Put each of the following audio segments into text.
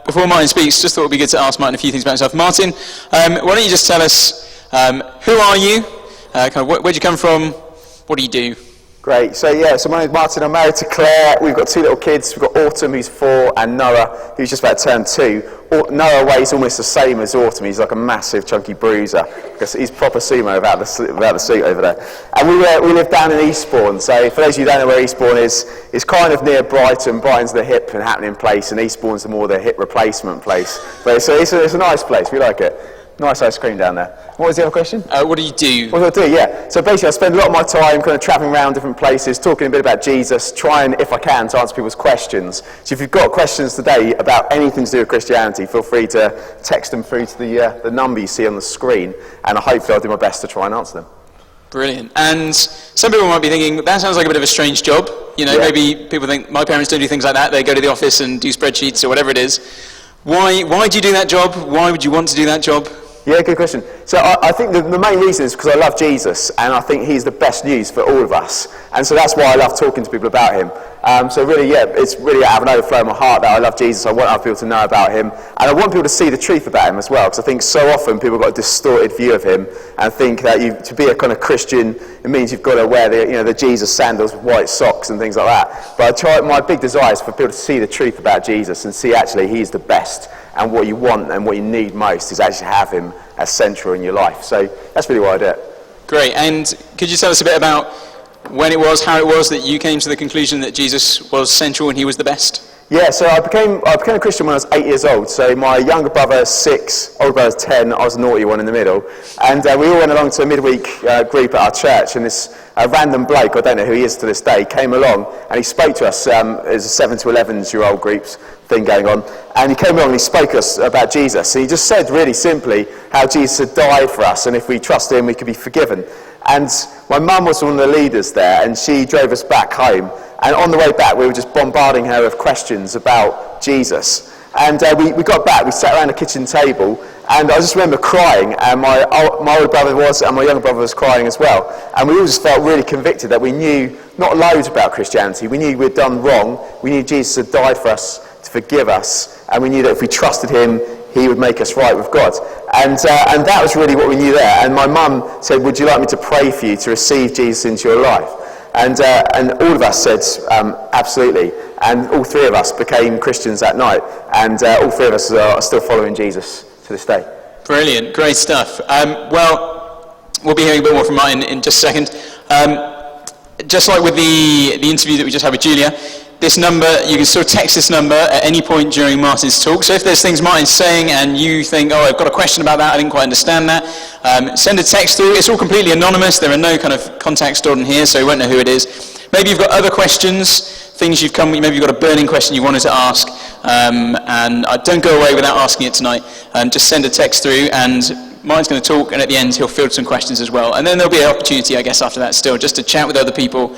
Before Martin speaks, just thought it would be good to ask Martin a few things about himself. Martin, why don't you just tell us, who are you, where'd you come from, what do you do? Great. So my name's Martin. I'm married to Claire. We've got two little kids. We've got Autumn, who's 4, and Noah, who's just about to turn 2. Noah weighs almost the same as Autumn. He's like a massive, chunky bruiser. Because he's proper sumo without the suit over there. And we live down in Eastbourne. So for those of you who don't know where Eastbourne is, it's kind of near Brighton. Brighton's the hip and happening place, and Eastbourne's the more the hip replacement place. But it's a nice place. We like it. Nice ice cream down there. What was the other question? What do you do? What do I do? Yeah. So basically, I spend a lot of my time kind of travelling around different places, talking a bit about Jesus, trying, if I can, to answer people's questions. So if you've got questions today about anything to do with Christianity, feel free to text them through to the number you see on the screen, and hopefully I'll do my best to try and answer them. Brilliant. And some people might be thinking, that sounds like a bit of a strange job. Maybe people think, my parents don't do things like that. They go to the office and do spreadsheets or whatever it is. Why do you do that job? Why would you want to do that job? Yeah, good question. So I think the main reason is because I love Jesus, and I think he's the best news for all of us. And so that's why I love talking to people about him. So really, it's really out of an overflow in my heart that I love Jesus. I want other people to know about him. And I want people to see the truth about him as well, because I think so often people have got a distorted view of him and think that to be a kind of Christian, it means you've got to wear the Jesus sandals with white socks and things like that. But my big desire is for people to see the truth about Jesus and see actually he's the best. And what you want and what you need most is actually have him as central in your life. So that's really why I do it. Great. And could you tell us a bit about when it was, how it was that you came to the conclusion that Jesus was central and he was the best? Yeah, so I became a Christian when I was 8 years old. So my younger brother is 6, older brother's 10, I was the naughty one in the middle. And we all went along to a midweek group at our church, and this random bloke, I don't know who he is to this day, came along and he spoke to us. It was a 7 to 11-year-old groups thing going on. And he came along and he spoke to us about Jesus. And he just said really simply how Jesus had died for us, and if we trust him, we could be forgiven. And my mum was one of the leaders there, and she drove us back home. And on the way back, we were just bombarding her with questions about Jesus. And we got back, we sat around the kitchen table, and I just remember crying, and my older brother was, and my younger brother was crying as well. And we all just felt really convicted that we knew not loads about Christianity. We knew we'd done wrong. We knew Jesus had died for us to forgive us, and we knew that if we trusted him, he would make us right with God. And that was really what we knew there. And my mum said, would you like me to pray for you to receive Jesus into your life? And all of us said, absolutely. And all 3 of us became Christians that night. And all 3 of us are still following Jesus to this day. Brilliant, great stuff. Well, we'll be hearing a bit more from Martin in just a second. Just like with the interview that we just had with Julia, this number, you can still text this number at any point during Martin's talk. So if there's things Martin's saying and you think, I've got a question about that, I didn't quite understand that, send a text through. It's all completely anonymous. There are no kind of contacts stored in here, so you won't know who it is. Maybe you've got other questions, things maybe you've got a burning question you wanted to ask, and don't go away without asking it tonight. Just send a text through, and Martin's going to talk, and at the end he'll field some questions as well. And then there'll be an opportunity, I guess, after that still, just to chat with other people,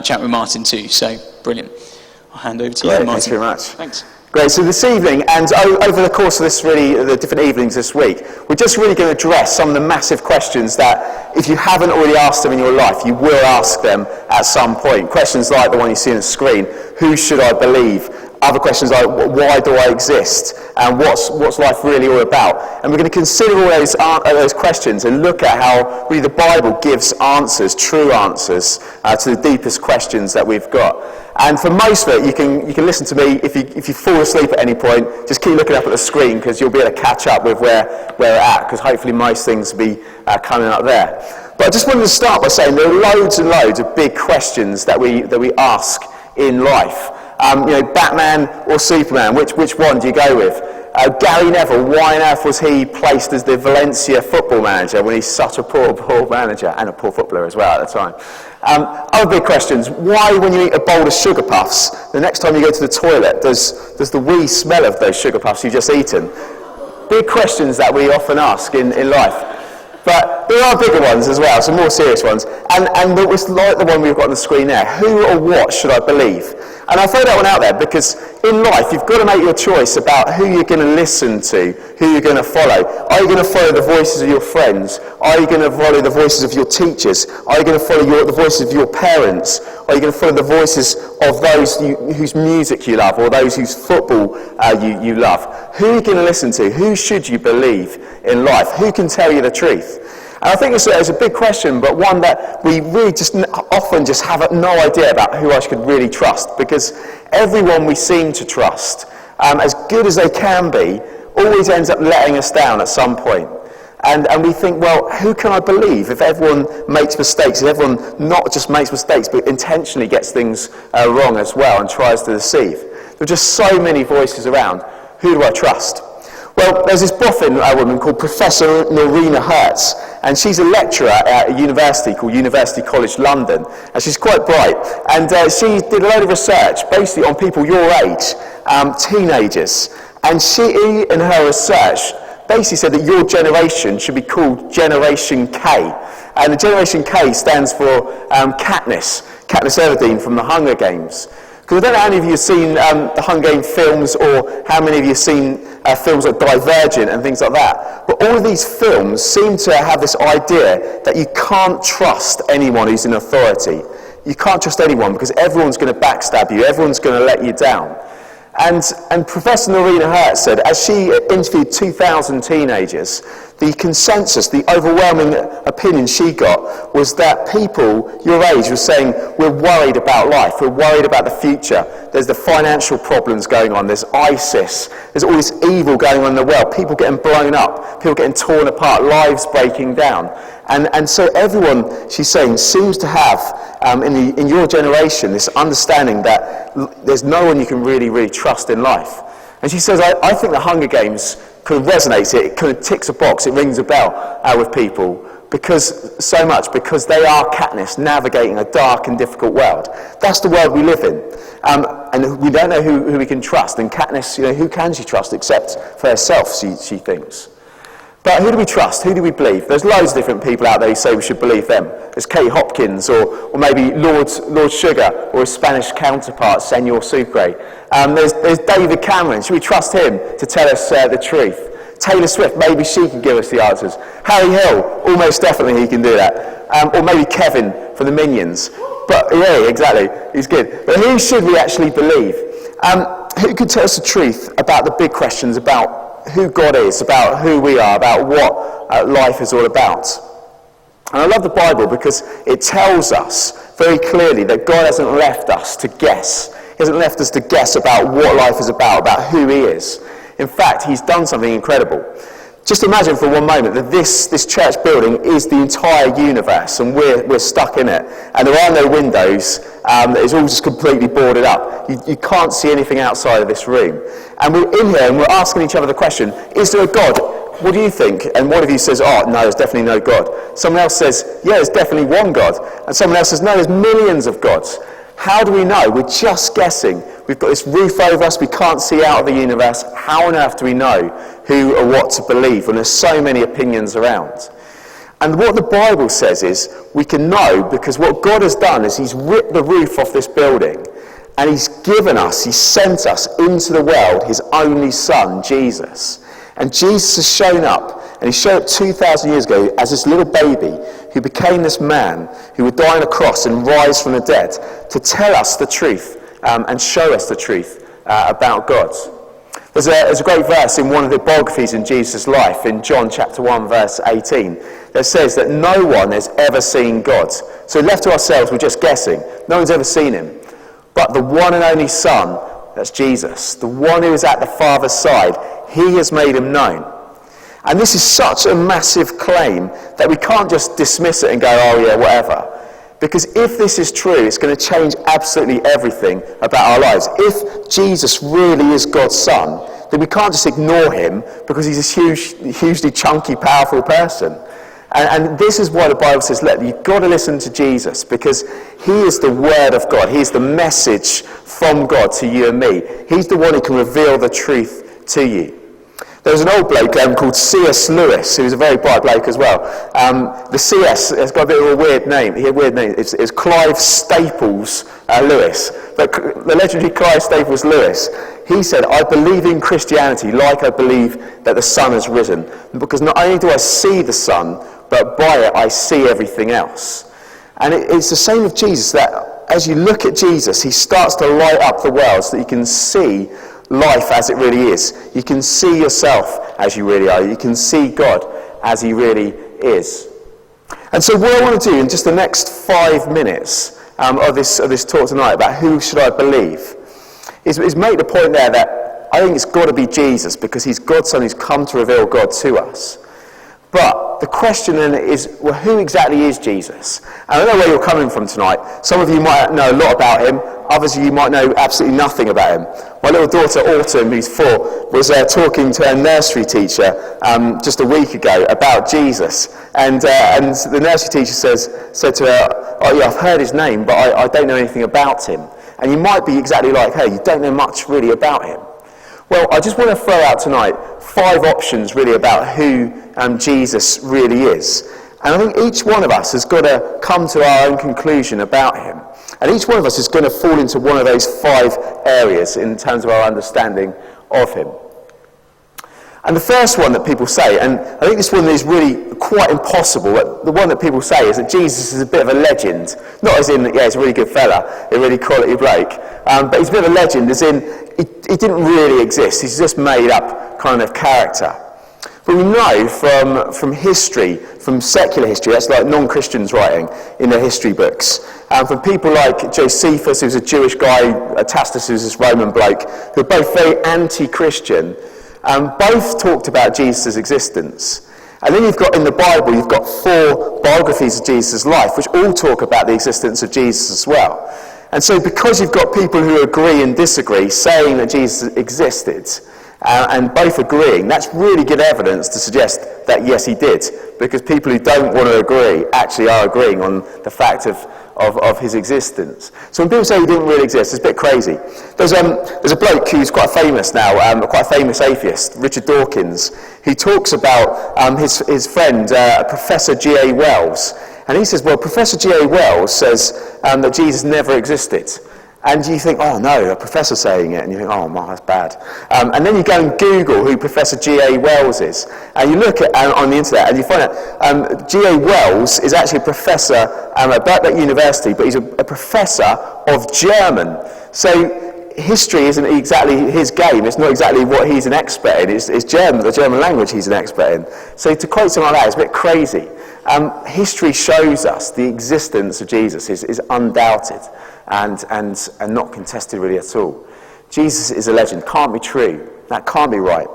chat with Martin too. So, brilliant. I'll hand over to you, Martin. Thanks very much. Thanks. Great, so this evening, and over the course of the different evenings this week, we're just really going to address some of the massive questions that, if you haven't already asked them in your life, you will ask them at some point. Questions like the one you see on the screen: who should I believe? Other questions like, why do I exist? And what's life really all about? And we're going to consider all those questions and look at how really the Bible gives answers, true answers, to the deepest questions that we've got. And for most of it, you can listen to me. If you fall asleep at any point, just keep looking up at the screen, because you'll be able to catch up with where we're at, because hopefully most things will be coming up there. But I just wanted to start by saying there are loads and loads of big questions that we ask in life. Batman or Superman, which one do you go with? Gary Neville, why on earth was he placed as the Valencia football manager when he's such a poor manager, and a poor footballer as well at the time? Other big questions: why, when you eat a bowl of sugar puffs, the next time you go to the toilet, does the wee smell of those sugar puffs you've just eaten? Big questions that we often ask in life. But there are bigger ones as well, some more serious ones. And it was like the one we've got on the screen there. Who or what should I believe? And I throw that one out there because in life you've got to make your choice about who you're going to listen to, who you're going to follow. Are you going to follow the voices of your friends? Are you going to follow the voices of your teachers? Are you going to follow the voices of your parents? Are you going to follow the voices of those whose music you love or those whose football you love? Who are you going to listen to? Who should you believe in life? Who can tell you the truth? And I think it's a big question, but one that we really just often just have no idea about who I should really trust, because everyone we seem to trust, as good as they can be, always ends up letting us down at some point. And we think, well, who can I believe if everyone makes mistakes, if everyone not just makes mistakes, but intentionally gets things wrong as well and tries to deceive? There are just so many voices around. Who do I trust? Well, there's this boffin woman called Professor Norina Hertz, and she's a lecturer at a university called University College London, and she's quite bright. And she did a load of research basically on people your age, teenagers, and she, in her research, basically said that your generation should be called Generation K. And the Generation K stands for Katniss Everdeen from the Hunger Games. Because I don't know how many of you have seen the Hunger Games films, or how many of you have seen films like Divergent and things like that. But all of these films seem to have this idea that you can't trust anyone who's in authority. You can't trust anyone because everyone's going to backstab you, everyone's going to let you down. And Professor Norina Hertz said, as she interviewed 2,000 teenagers, the consensus, the overwhelming opinion she got was that people your age were saying, we're worried about life, we're worried about the future. There's the financial problems going on, there's ISIS, there's all this evil going on in the world, people getting blown up, people getting torn apart, lives breaking down. And so everyone, she's saying, seems to have, in your generation, this understanding that there's no one you can really trust in life. And she says, I think the Hunger Games kind of resonates, it kind of ticks a box, it rings a bell with people, because they are Katniss navigating a dark and difficult world. That's the world we live in. And we don't know who we can trust. And Katniss, who can she trust except for herself, she thinks. But who do we trust? Who do we believe? There's loads of different people out there who say we should believe them. There's Kate Hopkins, or maybe Lord Sugar, or his Spanish counterpart, Senor Sucre. There's David Cameron. Should we trust him to tell us the truth? Taylor Swift, maybe she can give us the answers. Harry Hill, almost definitely he can do that. Or maybe Kevin from the Minions. But yeah, exactly, he's good. But who should we actually believe? Who could tell us the truth about the big questions about who God is, about who we are, about what life is all about? And I love the Bible because it tells us very clearly that God hasn't left us to guess. He hasn't left us to guess about what life is about who he is. In fact, he's done something incredible. Just imagine for one moment that this church building is the entire universe and we're stuck in it. And there are no windows. It's all just completely boarded up. You can't see anything outside of this room. And we're in here and we're asking each other the question, is there a God? What do you think? And one of you says, oh, no, there's definitely no God. Someone else says, yeah, there's definitely one God. And someone else says, no, there's millions of gods. How do we know? We're just guessing. We've got this roof over us, we can't see out of the universe. How on earth do we know who or what to believe when there's so many opinions around? And what the Bible says is, we can know because what God has done is he's ripped the roof off this building and he's sent us into the world, his only son, Jesus. And Jesus has shown up, and he showed up 2,000 years ago as this little baby who became this man who would die on a cross and rise from the dead to tell us the truth and show us the truth about God. There's a great verse in one of the biographies in Jesus' life, in John chapter 1, verse 18, that says that no one has ever seen God. So left to ourselves, we're just guessing. No one's ever seen him. But the one and only Son, that's Jesus, the one who is at the Father's side, he has made him known. And this is such a massive claim that we can't just dismiss it and go, oh yeah, whatever. Because if this is true, it's going to change absolutely everything about our lives. If Jesus really is God's Son, then we can't just ignore him because he's this hugely chunky, powerful person. And this is why the Bible says, look, you've got to listen to Jesus because he is the Word of God. He is the message from God to you and me. He's the one who can reveal the truth to you. There was an old bloke called C.S. Lewis, who was a very bright bloke as well. The C.S. has got a bit of a weird name. He had a weird name. It's Clive Staples Lewis. But the legendary Clive Staples Lewis, he said, I believe in Christianity like I believe that the sun has risen. Because not only do I see the sun, but by it I see everything else. And it's the same with Jesus, that as you look at Jesus, he starts to light up the world so that you can see life as it really is. You can see yourself as you really are. You can see God as he really is. And so what I want to do in just the next 5 minutes of this talk tonight about who should I believe is make the point there that I think it's got to be Jesus, because he's God's son who's come to reveal God to us. But the question then is, well, who exactly is Jesus? And I don't know where you're coming from tonight. Some of you might know a lot about him. Others of you might know absolutely nothing about him. My little daughter Autumn, who's 4, was talking to her nursery teacher just a week ago about Jesus. And the nursery teacher said to her, oh yeah, I've heard his name, but I don't know anything about him. And you might be exactly like her. You don't know much really about him. Well, I just want to throw out tonight 5 options really about who Jesus really is. And I think each one of us has got to come to our own conclusion about him. And each one of us is going to fall into one of those 5 areas in terms of our understanding of him. And the first one that people say, and I think this one is really quite impossible, but the one that people say is that Jesus is a bit of a legend. Not as in, yeah, he's a really good fella, a really quality bloke, but he's a bit of a legend as in he didn't really exist. He's just made up kind of character. But we know from history, from secular history, that's like non-Christians writing in their history books, from people like Josephus, who's a Jewish guy, Tacitus, who's this Roman bloke, who are both very anti-Christian, both talked about Jesus' existence. And then you've got in the Bible, you've got 4 biographies of Jesus' life, which all talk about the existence of Jesus as well. And so because you've got people who agree and disagree, saying that Jesus existed, and both agreeing, that's really good evidence to suggest that yes, he did, because people who don't want to agree actually are agreeing on the fact of his existence. So when people say he didn't really exist, it's a bit crazy. There's a bloke who's quite famous now, quite a famous atheist, Richard Dawkins. He talks about his friend, Professor G.A. Wells, and he says, well, Professor G.A. Wells says that Jesus never existed. And you think, oh no, a professor saying it, and you think, oh my, that's bad. And then you go and Google who Professor G.A. Wells is, and you look at on the internet, and you find out G.A. Wells is actually a professor at Birkbeck University, but he's a professor of German. So history isn't exactly his game. It's not exactly what he's an expert in. It's German, the German language he's an expert in. So to quote something like that is a bit crazy. History shows us the existence of Jesus is undoubted and not contested really at all. Jesus is a legend. Can't be true. That can't be right.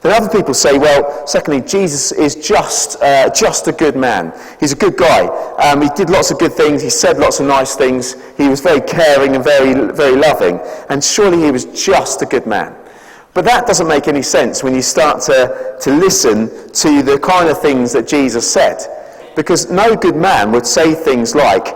Then other people say, well, secondly, Jesus is just a good man. He's a good guy. He did lots of good things. He said lots of nice things. He was very caring and very, very loving. And surely he was just a good man. But that doesn't make any sense when you start to listen to the kind of things that Jesus said. Because no good man would say things like,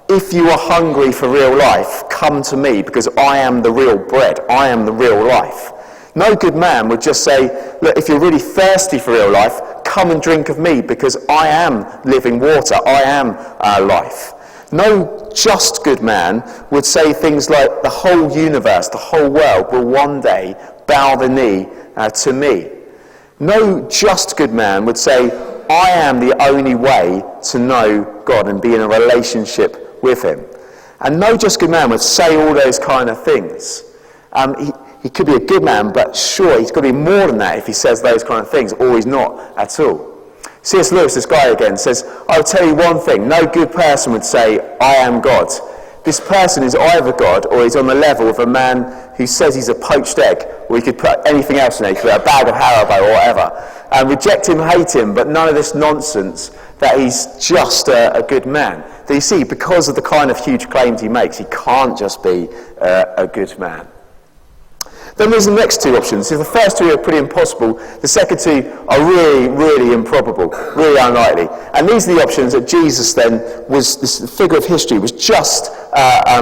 if you are hungry for real life, come to me, because I am the real bread. I am the real life. No good man would just say, look, if you're really thirsty for real life, come and drink of me, because I am living water. I am life. No just good man would say things like, the whole universe, the whole world will one day bow the knee to me. No just good man would say, I am the only way to know God and be in a relationship with him. And no just good man would say all those kind of things. He could be a good man, but sure, he's got to be more than that if he says those kind of things, or he's not at all. C.S. Lewis, this guy again, says, I'll tell you one thing, no good person would say, I am God. This person is either God, or he's on the level of a man who says he's a poached egg, or he could put anything else in it, he could put a bag of Haribo or whatever. And reject him, hate him, but none of this nonsense that he's just a good man. That you see, because of the kind of huge claims he makes, he can't just be a good man. Then there's the next 2 options. So the first 2 are pretty impossible. The second 2 are really, really improbable, really unlikely. And these are the options that Jesus then was, this figure of history, was just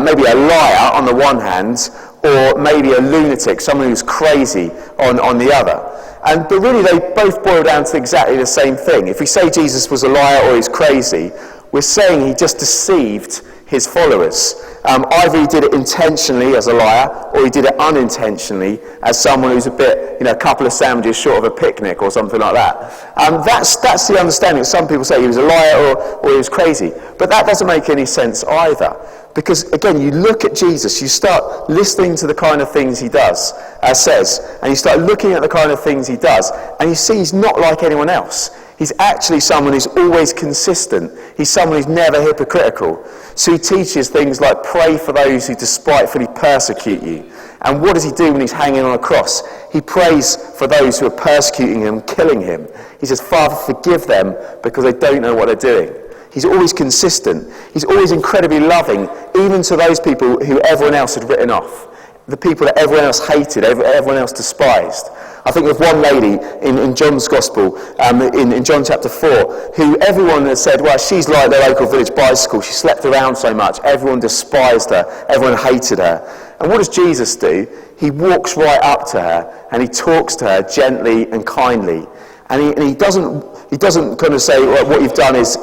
maybe a liar on the one hand, or maybe a lunatic, someone who's crazy on the other. But really they both boil down to exactly the same thing. If we say Jesus was a liar or he's crazy, we're saying he just deceived his followers. Either he did it intentionally as a liar, or he did it unintentionally as someone who's a bit, a couple of sandwiches short of a picnic or something like that. That's the understanding. Some people say he was a liar or he was crazy. But that doesn't make any sense either. Because, again, you look at Jesus, you start listening to the kind of things he says, and you start looking at the kind of things he does, and you see he's not like anyone else. He's actually someone who's always consistent. He's someone who's never hypocritical. So he teaches things like pray for those who despitefully persecute you. And what does he do when he's hanging on a cross? He prays for those who are persecuting him, killing him. He says, Father, forgive them because they don't know what they're doing. He's always consistent. He's always incredibly loving, even to those people who everyone else had written off. The people that everyone else hated, everyone else despised. I think of one lady in John's Gospel, in John chapter 4, who everyone had said, well, she's like the local village bicycle. She slept around so much. Everyone despised her. Everyone hated her. And what does Jesus do? He walks right up to her and he talks to her gently and kindly. And he doesn't kind of say, well, what you've done is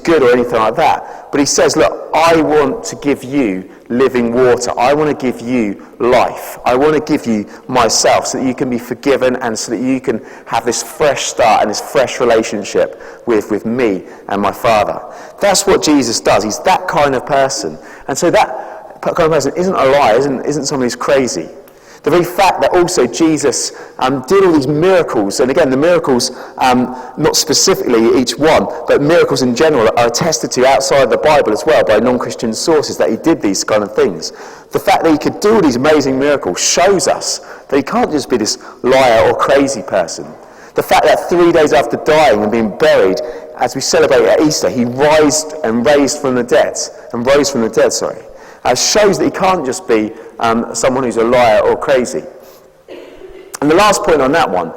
good or anything like that. But he says, look, I want to give you living water. I want to give you life. I want to give you myself so that you can be forgiven and so that you can have this fresh start and this fresh relationship with me and my Father. That's what Jesus does. He's that kind of person. And so that kind of person isn't a liar, isn't someone who's crazy. The very fact that also Jesus did all these miracles, and again the miracles, not specifically each one, but miracles in general are attested to outside the Bible as well by non-Christian sources that he did these kind of things. The fact that he could do all these amazing miracles shows us that he can't just be this liar or crazy person. The fact that 3 days after dying and being buried, as we celebrate at Easter, he rose from the dead, shows that he can't just be someone who's a liar or crazy. And the last point on that one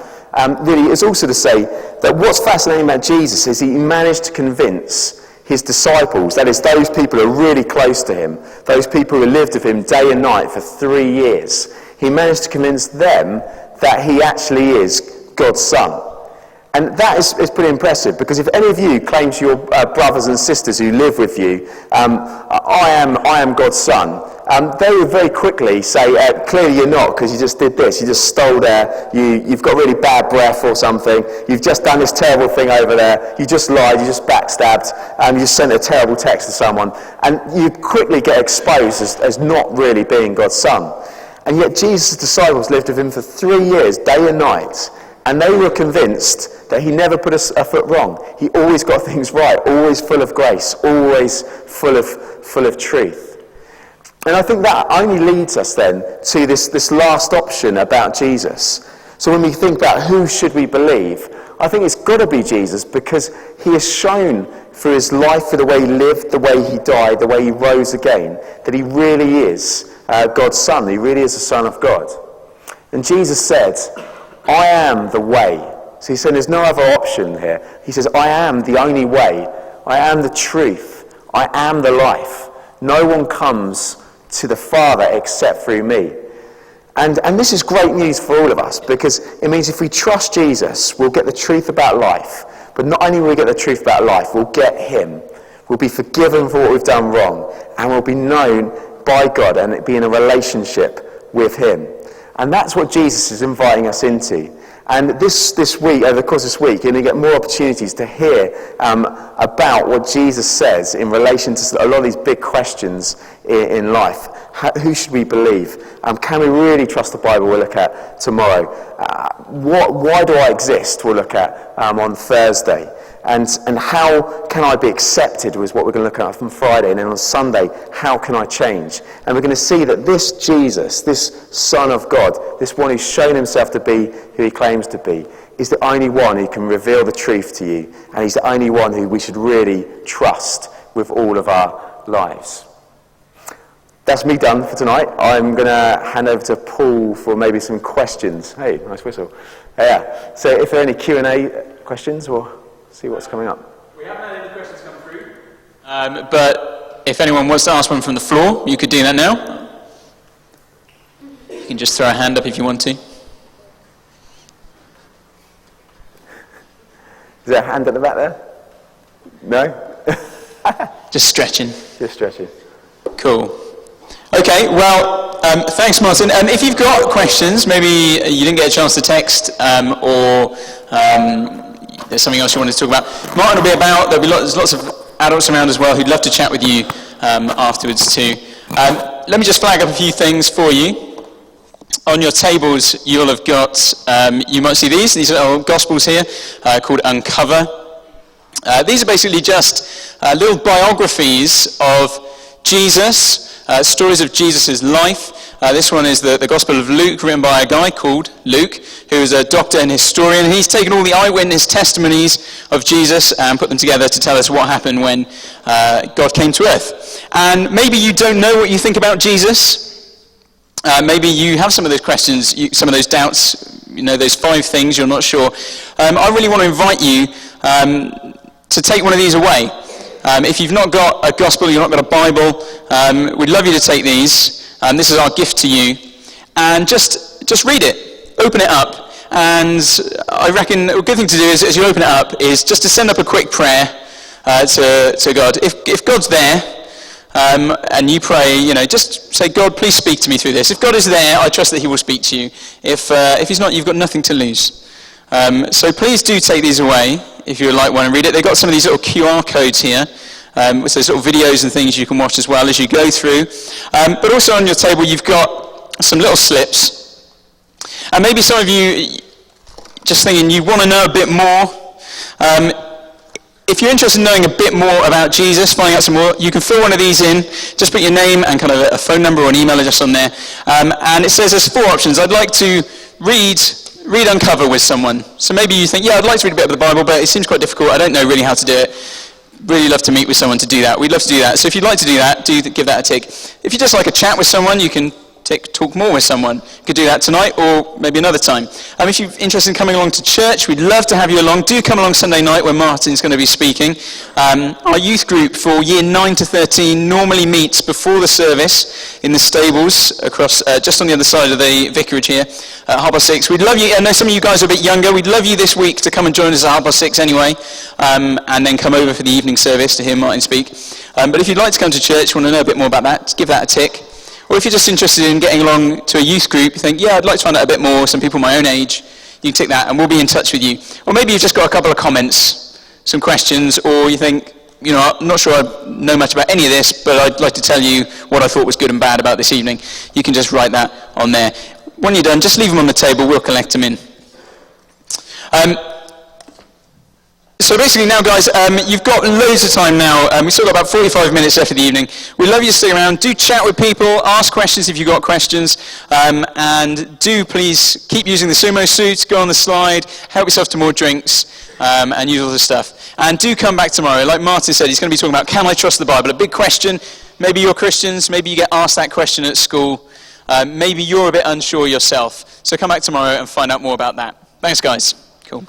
really is also to say that what's fascinating about Jesus is he managed to convince his disciples, that is those people who are really close to him, those people who lived with him day and night for 3 years, he managed to convince them that he actually is God's son. And that is pretty impressive, because if any of you claim to your brothers and sisters who live with you, I am God's son, they would very quickly say, clearly you're not, because you just did this, you just stole there, you've got really bad breath or something, you've just done this terrible thing over there, you just lied, you just backstabbed, you just sent a terrible text to someone, and you quickly get exposed as not really being God's son. And yet Jesus' disciples lived with him for 3 years, day and night, and they were convinced that he never put a foot wrong. He always got things right, always full of grace, always full of truth. And I think that only leads us then to this last option about Jesus. So when we think about who should we believe, I think it's got to be Jesus, because he has shown through his life, through the way he lived, the way he died, the way he rose again, that he really is God's son. He really is the Son of God. And Jesus said, I am the way. So he said there's no other option here. He says, I am the only way. I am the truth. I am the life. No one comes to the Father except through me. And this is great news for all of us, because it means if we trust Jesus, we'll get the truth about life. But not only will we get the truth about life, we'll get him. We'll be forgiven for what we've done wrong. And we'll be known by God and be in a relationship with him. And that's what Jesus is inviting us into. And this week, over the course of this week, you're going to get more opportunities to hear about what Jesus says in relation to a lot of these big questions in life. Who should we believe? Can we really trust the Bible? We'll look at tomorrow. Why do I exist? We'll look at on Thursday. And how can I be accepted was what we're going to look at from Friday. And then on Sunday, how can I change? And we're going to see that this Jesus, this Son of God, this one who's shown himself to be who he claims to be, is the only one who can reveal the truth to you. And he's the only one who we should really trust with all of our lives. That's me done for tonight. I'm going to hand over to Paul for maybe some questions. Hey, nice whistle. Yeah. So if there are any Q&A questions, or see what's coming up. We haven't had any questions come through. But if anyone wants to ask one from the floor, you could do that now. You can just throw a hand up if you want to. Is there a hand at the back there? No? Just stretching. Just stretching. Cool. Okay, well, thanks, Martin. If you've got questions, maybe you didn't get a chance to text, or there's something else you wanted to talk about, Martin will be about. There'll be lots of adults around as well who'd love to chat with you afterwards too. Let me just flag up a few things for you. On your tables, you'll have got, you might see these are Gospels here, called Uncover. These are basically just little biographies of Jesus, stories of Jesus' life. This one is the Gospel of Luke, written by a guy called Luke, who is a doctor and historian. He's taken all the eyewitness testimonies of Jesus and put them together to tell us what happened when God came to earth. And maybe you don't know what you think about Jesus. Maybe you have some of those questions, some of those doubts, those 5 things you're not sure. I really want to invite you to take one of these away. If you've not got a gospel, you've not got a Bible, we'd love you to take these. This is our gift to you. And just read it, open it up. And I reckon a good thing to do is, as you open it up, is just to send up a quick prayer to God. If God's there, and you pray, just say, God, please speak to me through this. If God is there, I trust that he will speak to you. If he's not, you've got nothing to lose. So please do take these away if you would like one and read it. They've got some of these little QR codes here, with those little videos and things you can watch as well as you go through. But also on your table, you've got some little slips. And maybe some of you just thinking you want to know a bit more. If you're interested in knowing a bit more about Jesus, finding out some more, you can fill one of these in. Just put your name and kind of a phone number or an email address on there. And it says there's 4 options. I'd like to read Uncover with someone. So maybe you think, I'd like to read a bit of the Bible, but it seems quite difficult. I don't know really how to do it. Really love to meet with someone to do that. We'd love to do that. So if you'd like to do that, do give that a tick. If you just like a chat with someone, you can talk more with someone. You could do that tonight or maybe another time. If you're interested in coming along to church, we'd love to have you along. Do come along Sunday night when Martin's going to be speaking. Our youth group for year 9 to 13 normally meets before the service in the stables across just on the other side of the vicarage here at 6:30. We'd love you. I know some of you guys are a bit younger. We'd love you this week to come and join us at 6:30 anyway, and then come over for the evening service to hear Martin speak. But if you'd like to come to church, want to know a bit more about that, give that a tick. Or if you're just interested in getting along to a youth group, you think, I'd like to find out a bit more, some people my own age, you can tick that and we'll be in touch with you. Or maybe you've just got a couple of comments, some questions, or you think, I'm not sure I know much about any of this, but I'd like to tell you what I thought was good and bad about this evening. You can just write that on there. When you're done, just leave them on the table, we'll collect them in. So basically now, guys, you've got loads of time now. We've still got about 45 minutes left of the evening. We'd love you to stick around. Do chat with people. Ask questions if you've got questions. And do please keep using the sumo suits. Go on the slide. Help yourself to more drinks. And use all this stuff. And do come back tomorrow. Like Martin said, he's going to be talking about, can I trust the Bible? A big question. Maybe you're Christians. Maybe you get asked that question at school. Maybe you're a bit unsure yourself. So come back tomorrow and find out more about that. Thanks, guys. Cool.